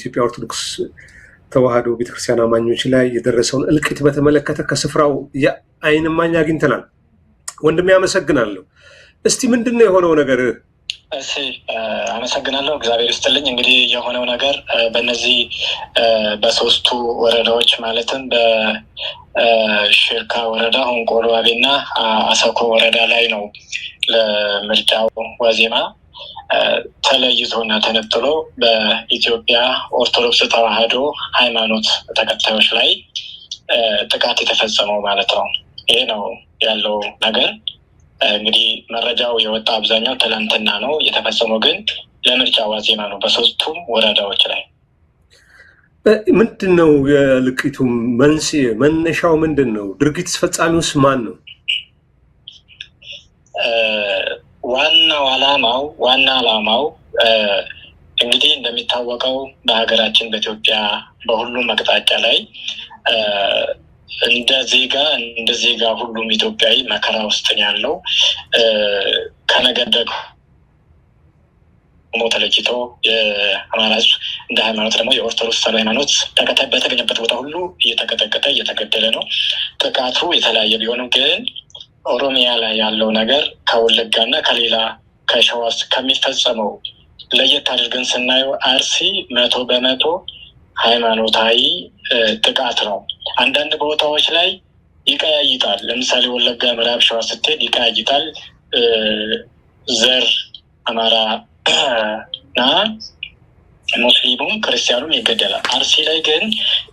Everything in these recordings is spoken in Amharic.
በኢትዮጵያ ኦርቶዶክስ ተዋህዶ ቤተክርስቲያን አማኞች ላይ የደረሰውን እልቂት በተመለከተ ከስፍራው የዓይን እማኝ አግኝተናል። ወንድሜ አመሰግናለሁ። እስቲ ምንድነው የሆነው ነገር? እሺ አመሰግናለሁ። እግዚአብሔር ይስጥልኝ። እንግዲህ የሆነው ነገር በእነዚህ በሶስቱ ወረዳዎች ማለትም በሽርካ ወረዳ፣ ሆንቆሎ ዋቤና አሰኮ ወረዳ ላይ ነው ለምርጫው ዋዜማ ተለይቶና ተነጥሎ በኢትዮጵያ ኦርቶዶክስ ተዋህዶ ሃይማኖት ተከታዮች ላይ ጥቃት የተፈጸመው ማለት ነው። ይሄ ነው ያለው ነገር። እንግዲህ መረጃው የወጣ አብዛኛው ትላንትና ነው የተፈጸመው፣ ግን ለምርጫ ዋዜማ ነው በሶስቱም ወረዳዎች ላይ። ምንድን ነው የእልቂቱ መንስኤ? መነሻው ምንድን ነው? ድርጊት ፈጻሚውስ ማን ነው? ዋና ዓላማው እንግዲህ እንደሚታወቀው በሀገራችን በኢትዮጵያ በሁሉም አቅጣጫ ላይ እንደ ዜጋ ሁሉም ኢትዮጵያዊ መከራ ውስጥ ያለው ከነገር ደግሞ ተለይቶ የአማራ ሕዝብ እንደ ሃይማኖት ደግሞ የኦርቶዶክስ ሃይማኖት በተገኘበት ቦታ ሁሉ እየተቀጠቀጠ እየተገደለ ነው። ጥቃቱ የተለያየ ቢሆንም ግን ኦሮሚያ ላይ ያለው ነገር ከወለጋና ከሌላ ከሸዋስ ከሚፈጸመው ለየት አድርገን ስናየው አርሲ 100% ሃይማኖታዊ ጥቃት ነው። አንዳንድ ቦታዎች ላይ ይቀያይጣል። ለምሳሌ ወለጋ፣ ምዕራብ ሸዋ ስትሄድ ይቀያይጣል። ዘር አማራና ሙስሊሙም ክርስቲያኑም ይገደላል። አርሲ ላይ ግን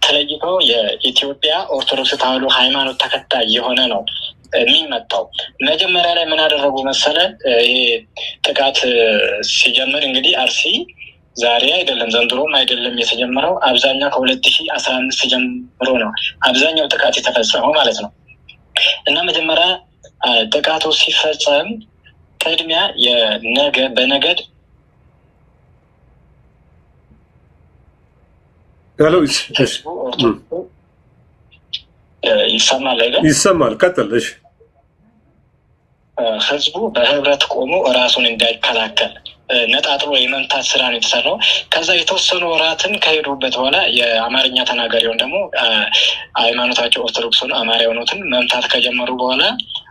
ተለይቶ የኢትዮጵያ ኦርቶዶክስ ተዋህዶ ሃይማኖት ተከታይ የሆነ ነው የሚመጣው። መጀመሪያ ላይ ምን አደረጉ መሰለ? ይሄ ጥቃት ሲጀምር እንግዲህ አርሲ ዛሬ አይደለም ዘንድሮም አይደለም የተጀመረው፣ አብዛኛው ከ2015 ጀምሮ ነው አብዛኛው ጥቃት የተፈጸመው ማለት ነው። እና መጀመሪያ ጥቃቱ ሲፈጸም ቅድሚያ በነገድ ይሰማል አይደል? ይሰማል። ቀጥልሽ። ህዝቡ በህብረት ቆሞ ራሱን እንዳይከላከል ነጣጥሎ የመምታት ስራ ነው የተሰራው። ከዛ የተወሰኑ ወራትን ከሄዱበት በኋላ የአማርኛ ተናጋሪውን ደግሞ ሃይማኖታቸው ኦርቶዶክስ ሆኖ አማራ የሆኑትን መምታት ከጀመሩ በኋላ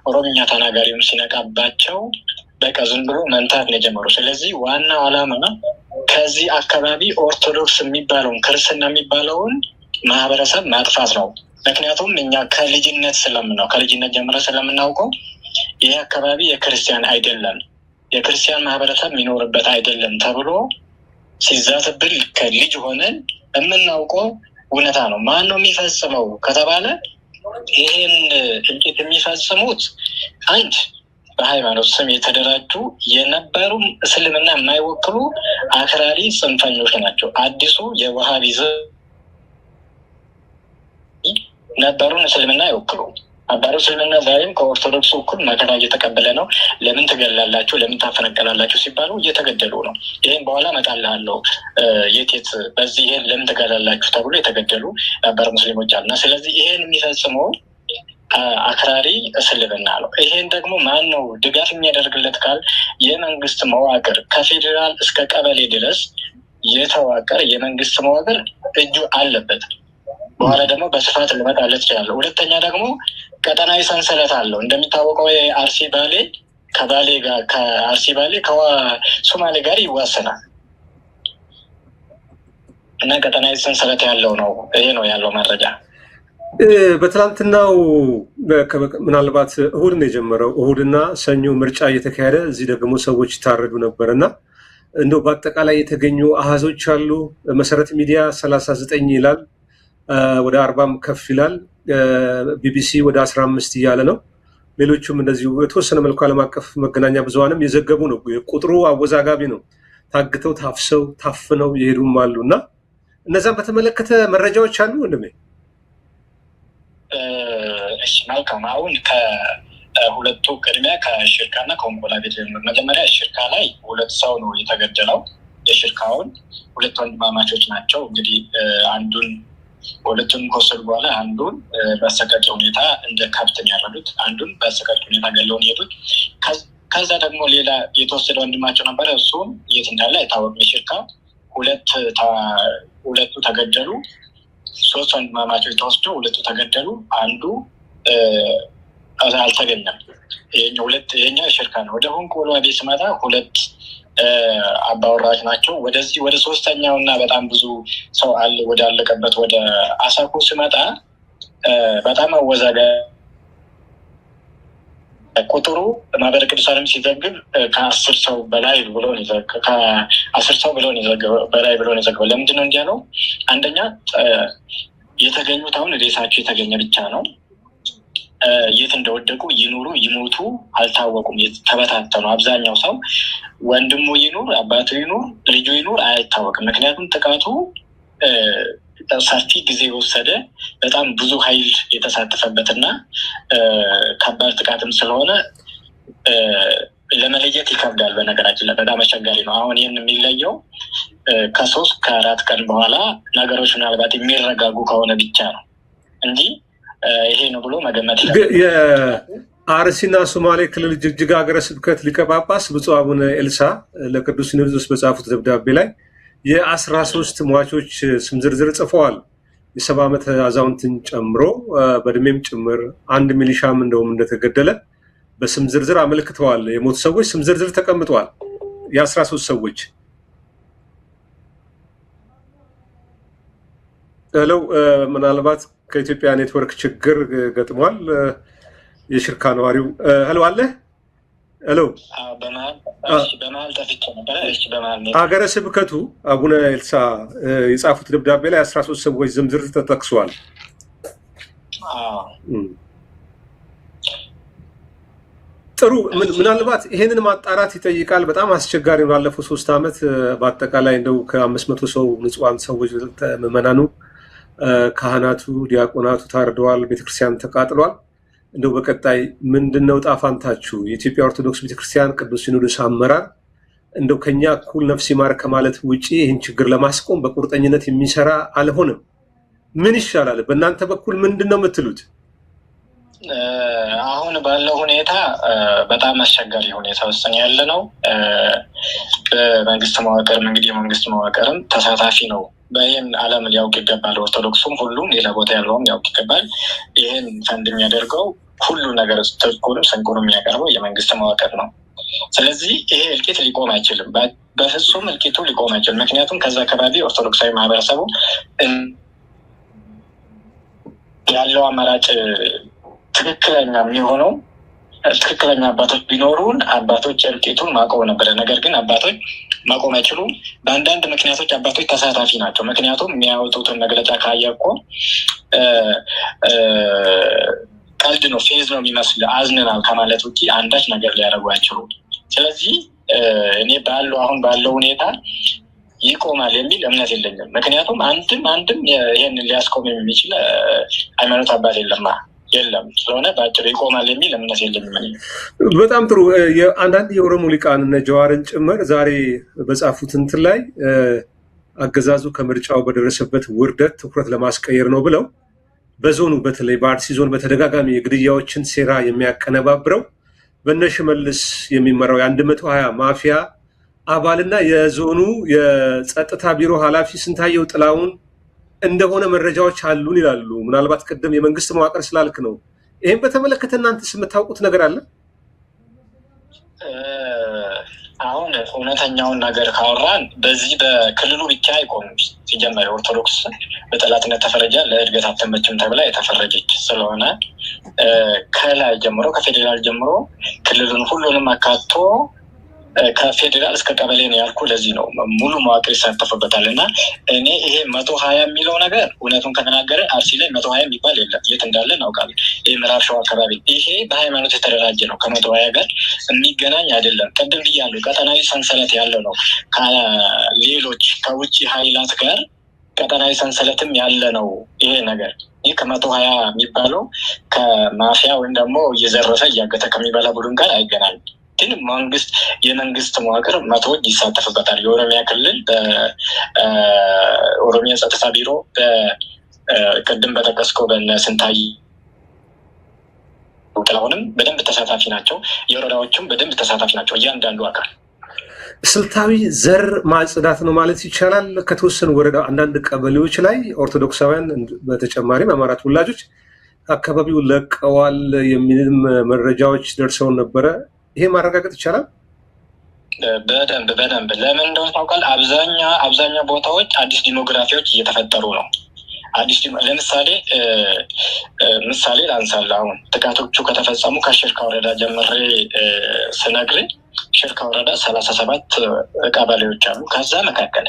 ኦሮምኛ ተናጋሪውን ሲነቃባቸው በቃ ዝም ብሎ መምታት ነው የጀመሩ። ስለዚህ ዋናው ዓላማ ከዚህ አካባቢ ኦርቶዶክስ የሚባለውን ክርስትና የሚባለውን ማህበረሰብ ማጥፋት ነው። ምክንያቱም እኛ ከልጅነት ጀምረን ስለምናውቀው ይህ አካባቢ የክርስቲያን አይደለም፣ የክርስቲያን ማህበረሰብ የሚኖርበት አይደለም ተብሎ ሲዛትብል ከልጅ ሆነን የምናውቀው እውነታ ነው። ማን ነው የሚፈጽመው ከተባለ ይሄን እልቂት የሚፈጽሙት አንድ በሃይማኖት ስም የተደራጁ የነበሩ እስልምና የማይወክሉ አክራሪ ጽንፈኞች ናቸው። አዲሱ የዋሃቢዝም ነበሩን እስልምና አይወክሉ አባሩ እስልምና ዛሬም ከኦርቶዶክስ እኩል መከራ እየተቀበለ ነው። ለምን ትገላላችሁ፣ ለምን ታፈነቀላላችሁ ሲባሉ እየተገደሉ ነው። ይህም በኋላ እመጣልሃለሁ የት በዚህ ይሄን ለምን ትገላላችሁ ተብሎ የተገደሉ ነበር ሙስሊሞች አሉና፣ ስለዚህ ይሄን የሚፈጽመው አክራሪ እስልምና ነው። ይሄን ደግሞ ማን ነው ድጋፍ የሚያደርግለት ካል የመንግስት መዋቅር ከፌዴራል እስከ ቀበሌ ድረስ የተዋቀረ የመንግስት መዋቅር እጁ አለበት። በኋላ ደግሞ በስፋት ልመጣለት ይችላለሁ። ሁለተኛ ደግሞ ቀጠናዊ ሰንሰለት አለው። እንደሚታወቀው አርሲ ባሌ ከሶማሌ ጋር ይዋሰናል እና ቀጠናዊ ሰንሰለት ያለው ነው። ይሄ ነው ያለው መረጃ። በትላንትናው ምናልባት እሁድ ነው የጀመረው። እሁድና ሰኞ ምርጫ እየተካሄደ እዚህ ደግሞ ሰዎች ይታረዱ ነበር እና እንደው በአጠቃላይ የተገኙ አሃዞች አሉ። መሰረት ሚዲያ 39 ይላል፣ ወደ 40 ከፍ ይላል። ቢቢሲ ወደ 15 እያለ ነው። ሌሎቹም እንደዚሁ የተወሰነ መልኩ ዓለም አቀፍ መገናኛ ብዙሃንም የዘገቡ ነው። ቁጥሩ አወዛጋቢ ነው። ታግተው ታፍነው የሄዱም አሉ እና እነዛም በተመለከተ መረጃዎች አሉ ወንድሜ? እሺ መልካም። አሁን ከሁለቱ ቅድሚያ ከሽርካና ከሆንቆላ ቤት መጀመሪያ ሽርካ ላይ 2 ሰው ነው የተገደለው። የሽርካውን 2 ወንድማማቾች ናቸው። እንግዲህ ሁለቱን ከወሰዱ በኋላ አንዱን በአሰቃቂ ሁኔታ እንደ ካፕተን ያረዱት፣ አንዱን በአሰቃቂ ሁኔታ ገለውን የሄዱት። ከዛ ደግሞ ሌላ የተወሰደ ወንድማቸው ነበረ። እሱም የት እንዳለ አይታወቅም። የሽርካ ሁለቱ ተገደሉ። 3 ወንድማማቾች ተወስደው 2ቱ ተገደሉ። አንዱ አልተገኘም። ይሄኛው የሽርካ ነው። ወደ ሆንቆሎ ቤት ስመጣ 2 አባወራች ናቸው። ወደዚህ ወደ 3ኛው እና በጣም ብዙ ሰው ወዳለቀበት ወደ አሳኮ ስመጣ በጣም አወዛጋቢ ቁጥሩ ማህበረ ቅዱሳንም ሲዘግብ ከ10 ሰው በላይ ብሎ በላይ ብሎ ነው የዘገበው። ለምንድን ነው እንዲያ ነው? አንደኛ የተገኙት አሁን ሬሳቸው የተገኘ ብቻ ነው። የት እንደወደቁ ይኑሩ ይሞቱ አልታወቁም። ተበታተኑ። አብዛኛው ሰው ወንድሙ ይኑር አባቱ ይኑር ልጁ ይኑር አይታወቅም። ምክንያቱም ጥቃቱ ሰፊ ጊዜ የወሰደ በጣም ብዙ ኃይል የተሳተፈበትና ከባድ ጥቃትም ስለሆነ ለመለየት ይከብዳል። በነገራችን ላይ በጣም አስቸጋሪ ነው። አሁን ይህን የሚለየው ከ3 ከ4 ቀን በኋላ ነገሮች ምናልባት የሚረጋጉ ከሆነ ብቻ ነው እንጂ ይሄ ነው ብሎ መገመት ይችላል። የአርሲና ሶማሌ ክልል ጅግጅጋ ሀገረ ስብከት ሊቀ ጳጳስ ብፁዕ አቡነ ኤልሳ ለቅዱስ ሲኖዶስ በጻፉት ደብዳቤ ላይ የ13 ሟቾች ስም ዝርዝር ጽፈዋል። የ70 ዓመት አዛውንትን ጨምሮ በእድሜም ጭምር 1 ሚሊሻም እንደውም እንደተገደለ በስም ዝርዝር አመልክተዋል። የሞቱ ሰዎች ስም ዝርዝር ተቀምጠዋል። የ13 ሰዎች ለው ምናልባት ከኢትዮጵያ ኔትወርክ ችግር ገጥሟል። የሽርካ ነዋሪው ሄሎ አለ ሄሎ ሀገረ ስብከቱ አቡነ ኤልሳ የጻፉት ደብዳቤ ላይ 13 ሰዎች ዝርዝር ተጠቅሷል። ጥሩ ምናልባት ይሄንን ማጣራት ይጠይቃል። በጣም አስቸጋሪ ነው። ባለፈው 3 ዓመት በአጠቃላይ እንደው ከ500 ሰው ንጹሃን ሰዎች ምዕመናኑ ካህናቱ ዲያቆናቱ ታርደዋል። ቤተክርስቲያን ተቃጥሏል። እንደው በቀጣይ ምንድነው ጣፋንታችሁ? የኢትዮጵያ ኦርቶዶክስ ቤተክርስቲያን ቅዱስ ሲኖዶስ አመራር እንደው ከኛ እኩል ነፍስ ይማር ከማለት ውጪ ይህን ችግር ለማስቆም በቁርጠኝነት የሚሰራ አልሆነም። ምን ይሻላል? በእናንተ በኩል ምንድነው የምትሉት? አሁን ባለው ሁኔታ በጣም አስቸጋሪ ሁኔታ ውስጥ ያለ ነው። በመንግስት መዋቅርም እንግዲህ የመንግስት መዋቅርም ተሳታፊ ነው። በይህን ዓለም ሊያውቅ ይገባል። ኦርቶዶክሱም ሁሉም ሌላ ቦታ ያለውም ሊያውቅ ይገባል። ይህን ፈንድ የሚያደርገው ሁሉ ነገር ትጥቁንም ስንቁንም የሚያቀርበው የመንግስት መዋቅር ነው። ስለዚህ ይሄ እልቂት ሊቆም አይችልም። በፍጹም እልቂቱ ሊቆም አይችልም። ምክንያቱም ከዛ አካባቢ ኦርቶዶክሳዊ ማህበረሰቡ ያለው አማራጭ ትክክለኛ የሚሆነው ትክክለኛ አባቶች ቢኖሩን አባቶች እልቂቱን ማቆም ነበረ። ነገር ግን አባቶች ማቆም አይችሉም። በአንዳንድ ምክንያቶች አባቶች ተሳታፊ ናቸው። ምክንያቱም የሚያወጡትን መግለጫ ካየ እኮ ቀልድ ነው፣ ፌዝ ነው የሚመስል አዝነናል ከማለት ውጭ አንዳች ነገር ሊያደርጉ አይችሉም። ስለዚህ እኔ አሁን ባለው ሁኔታ ይቆማል የሚል እምነት የለኝም። ምክንያቱም አንድም ይህንን ሊያስቆም የሚችል ሃይማኖት አባት የለም ስለሆነ በአጭሩ ይቆማል የሚል እምነት የለኝም። በጣም ጥሩ። አንዳንድ የኦሮሞ ሊቃን እነ ጀዋርን ጭምር ዛሬ በጻፉት እንትን ላይ አገዛዙ ከምርጫው በደረሰበት ውርደት ትኩረት ለማስቀየር ነው ብለው በዞኑ በተለይ በአርሲ ዞን በተደጋጋሚ የግድያዎችን ሴራ የሚያቀነባብረው በእነ ሽመልስ የሚመራው የ120 ማፊያ አባልና የዞኑ የጸጥታ ቢሮ ኃላፊ ስንታየው ጥላውን እንደሆነ መረጃዎች አሉን ይላሉ። ምናልባት ቅድም የመንግስት መዋቅር ስላልክ ነው። ይህም በተመለከተ እናንተስ የምታውቁት ነገር አለ? አሁን እውነተኛውን ነገር ካወራን በዚህ በክልሉ ብቻ አይቆምም። ሲጀመር ኦርቶዶክስ በጠላትነት ተፈረጃ ለእድገት አትመችም ተብላ የተፈረጀች ስለሆነ ከላይ ጀምሮ ከፌዴራል ጀምሮ ክልሉን ሁሉንም አካቶ ከፌዴራል እስከ ቀበሌ ነው ያልኩ። ለዚህ ነው ሙሉ መዋቅር ይሳተፍበታል። እና እኔ ይሄ 120 የሚለው ነገር እውነቱን ከተናገረ አርሲ ላይ 120 የሚባል የለም። የት እንዳለ እናውቃለን። ይህ ምዕራብ ሸዋ አካባቢ ይሄ በሃይማኖት የተደራጀ ነው። ከ120 ጋር የሚገናኝ አይደለም። ቅድም ብያለሁ፣ ቀጠናዊ ሰንሰለት ያለው ነው። ከሌሎች ከውጭ ኃይላት ጋር ቀጠናዊ ሰንሰለትም ያለ ነው ይሄ ነገር። ይህ ከ120 የሚባለው ከማፊያ ወይም ደግሞ እየዘረፈ እያገተ ከሚበላ ቡድን ጋር አይገናኝም። ግን የመንግስት መዋቅር መቶዎች ይሳተፍበታል። የኦሮሚያ ክልል በኦሮሚያ ጸጥታ ቢሮ ቅድም በጠቀስከው በነ ስንታየው ጥላሁንም በደንብ ተሳታፊ ናቸው። የወረዳዎቹም በደንብ ተሳታፊ ናቸው። እያንዳንዱ አካል ስልታዊ ዘር ማጽዳት ነው ማለት ይቻላል። ከተወሰኑ ወረዳ አንዳንድ ቀበሌዎች ላይ ኦርቶዶክሳውያን በተጨማሪም አማራ ተወላጆች አካባቢው ለቀዋል የሚልም መረጃዎች ደርሰውን ነበረ። ይሄ ማረጋገጥ ይቻላል? በደንብ ለምን እንደሆነ ታውቃል? አብዛኛው ቦታዎች አዲስ ዲሞግራፊዎች እየተፈጠሩ ነው። ለምሳሌ ምሳሌ ላንሳለህ። አሁን ጥቃቶቹ ከተፈጸሙ ከሽርካ ወረዳ ጀምሬ ስነግርህ ሽርካ ወረዳ 37 ቀበሌዎች አሉ። ከዛ መካከል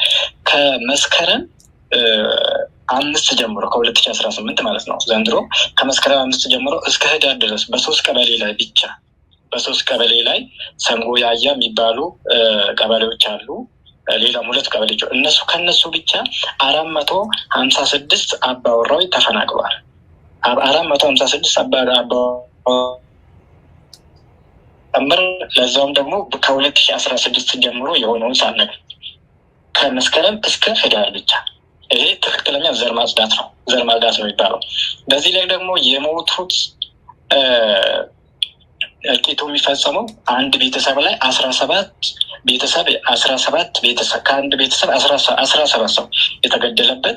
ከመስከረም 5 ጀምሮ ከ2018 ማለት ነው ዘንድሮ ከመስከረም 5 ጀምሮ እስከ ህዳር ድረስ በ3 ቀበሌ ላይ ብቻ ቀበሌ ላይ ሰንጎ ያያ የሚባሉ ቀበሌዎች አሉ። ሌላም 2 ቀበሌዎች ከነሱ ብቻ 456 አባወራዎች ተፈናቅሏል። 456 አባወራዎች ለዛውም ደግሞ ከ2016 ጀምሮ የሆነውን ሳነግ ከመስከረም እስከ ህዳር ብቻ። ይሄ ትክክለኛ ዘር ማጽዳት ነው የሚባለው። በዚህ ላይ ደግሞ የሞቱት እልቂቱ የሚፈጸመው አንድ ቤተሰብ ላይ 17 ቤተሰብ ከአንድ ቤተሰብ 17 ሰው የተገደለበት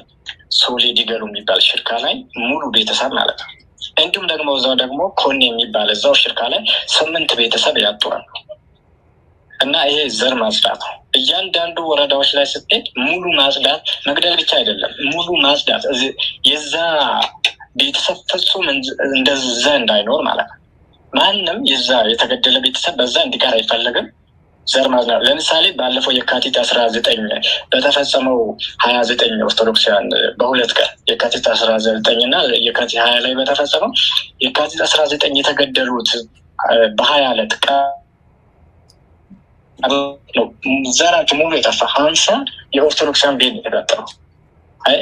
ሶሌ ዲገሉ የሚባል ሽርካ ላይ ሙሉ ቤተሰብ ማለት ነው። እንዲሁም ደግሞ እዛው ደግሞ ኮኔ የሚባል እዛው ሽርካ ላይ 8 ቤተሰብ ያጡዋል። እና ይሄ ዘር ማጽዳት ነው። እያንዳንዱ ወረዳዎች ላይ ስትሄድ ሙሉ ማጽዳት፣ መግደል ብቻ አይደለም፣ ሙሉ ማጽዳት የዛ ቤተሰብ ፍጹም እንደዛ እንዳይኖር ማለት ነው። ማንም የዛ የተገደለ ቤተሰብ በዛ እንዲቀር አይፈለግም። ዘር ማጽዳት ለምሳሌ ባለፈው የካቲት 19 በተፈጸመው 29 ኦርቶዶክሳውያን በ2 ቀን የካቲት 19 እና የካቲት 20 ላይ በተፈጸመው የካቲት 19 የተገደሉት በ20 ዕለት ዘራቸው ሙሉ የጠፋ 50 የኦርቶዶክሳውያን ቤት የተቃጠለው።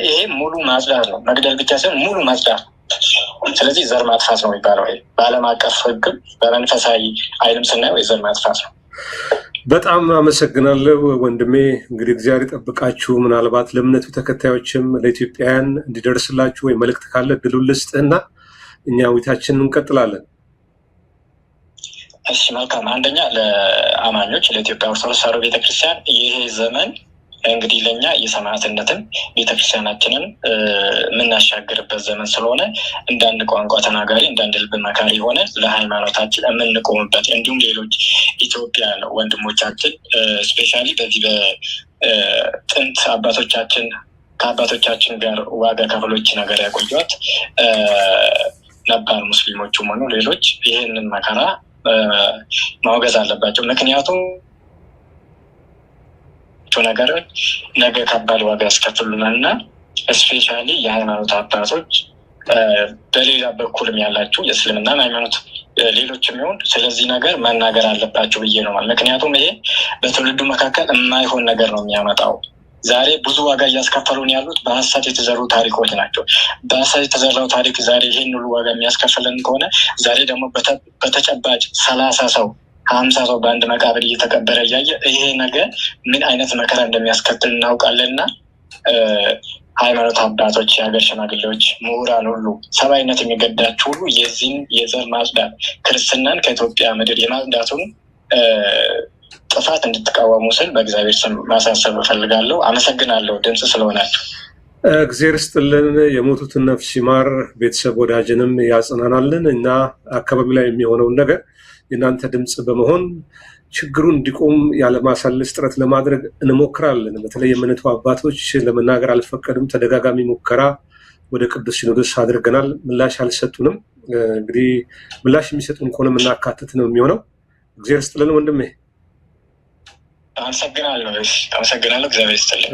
ይሄ ሙሉ ማጽዳት ነው። መግደል ብቻ ሳይሆን ሙሉ ማጽዳት ነው። ስለዚህ ዘር ማጥፋት ነው የሚባለው። ይሄ በዓለም አቀፍ ሕግም በመንፈሳዊ ኃይልም ስናየው የዘር ማጥፋት ነው። በጣም አመሰግናለሁ ወንድሜ። እንግዲህ እግዚአብሔር ይጠብቃችሁ። ምናልባት ለእምነቱ ተከታዮችም ለኢትዮጵያውያን እንዲደርስላችሁ ወይ መልእክት ካለ እድሉን ልስጥህና እኛ ውይይታችንን እንቀጥላለን። እሺ መልካም። አንደኛ ለአማኞች ለኢትዮጵያ ኦርቶዶክስ ተዋሕዶ ቤተክርስቲያን ይሄ ዘመን እንግዲህ ለእኛ የሰማዕትነትን ቤተክርስቲያናችንን የምናሻግርበት ዘመን ስለሆነ እንዳንድ ቋንቋ ተናጋሪ እንዳንድ ልብ መካሪ የሆነ ለሃይማኖታችን የምንቆምበት እንዲሁም ሌሎች ኢትዮጵያ ወንድሞቻችን ስፔሻሊ በዚህ በጥንት ከአባቶቻችን ጋር ዋጋ ከፍሎች ነገር ያቆዩት ነባር ሙስሊሞቹም ሆኑ ሌሎች ይህንን መከራ ማውገዝ አለባቸው። ምክንያቱም ነገሮች ነገ ከባድ ዋጋ ያስከፍሉናል እና ስፔሻሊ የሃይማኖት አባቶች በሌላ በኩልም ያላችሁ የእስልምና ሃይማኖት ሌሎች የሚሆን ስለዚህ ነገር መናገር አለባቸው ብዬ ነው። ምክንያቱም ይሄ በትውልዱ መካከል የማይሆን ነገር ነው የሚያመጣው። ዛሬ ብዙ ዋጋ እያስከፈሉን ያሉት በሀሰት የተዘሩ ታሪኮች ናቸው። በሀሰት የተዘራው ታሪክ ዛሬ ይህን ሁሉ ዋጋ የሚያስከፍልን ከሆነ ዛሬ ደግሞ በተጨባጭ 30 ሰው 50 ሰው በአንድ መቃብር እየተቀበረ እያየ ይሄ ነገር ምን አይነት መከራ እንደሚያስከትል እናውቃለን እና ሃይማኖት አባቶች፣ የሀገር ሽማግሌዎች፣ ምሁራን ሁሉ ሰብአዊነት የሚገዳቸው ሁሉ የዚህን የዘር ማጽዳት ክርስትናን ከኢትዮጵያ ምድር የማጽዳቱን ጥፋት እንድትቃወሙ ስል በእግዚአብሔር ስም ማሳሰብ እፈልጋለሁ። አመሰግናለሁ ድምፅ ስለሆናችሁ። እግዚአብሔር ይስጥልን። የሞቱትን ነፍስ ይማር፣ ቤተሰብ ወዳጅንም ያጽናናልን እና አካባቢ ላይ የሚሆነውን ነገር የእናንተ ድምፅ በመሆን ችግሩን እንዲቆም ያለማሳለስ ጥረት ለማድረግ እንሞክራለን። በተለይ የእምነቱ አባቶች ለመናገር አልፈቀድም። ተደጋጋሚ ሙከራ ወደ ቅዱስ ሲኖዶስ አድርገናል። ምላሽ አልሰጡንም። እንግዲህ ምላሽ የሚሰጡን ከሆነ የምናካትት ነው የሚሆነው። እግዚአብሔር ይስጥልን ወንድሜ። አመሰግናለሁ። እግዚአብሔር ይስጥልን።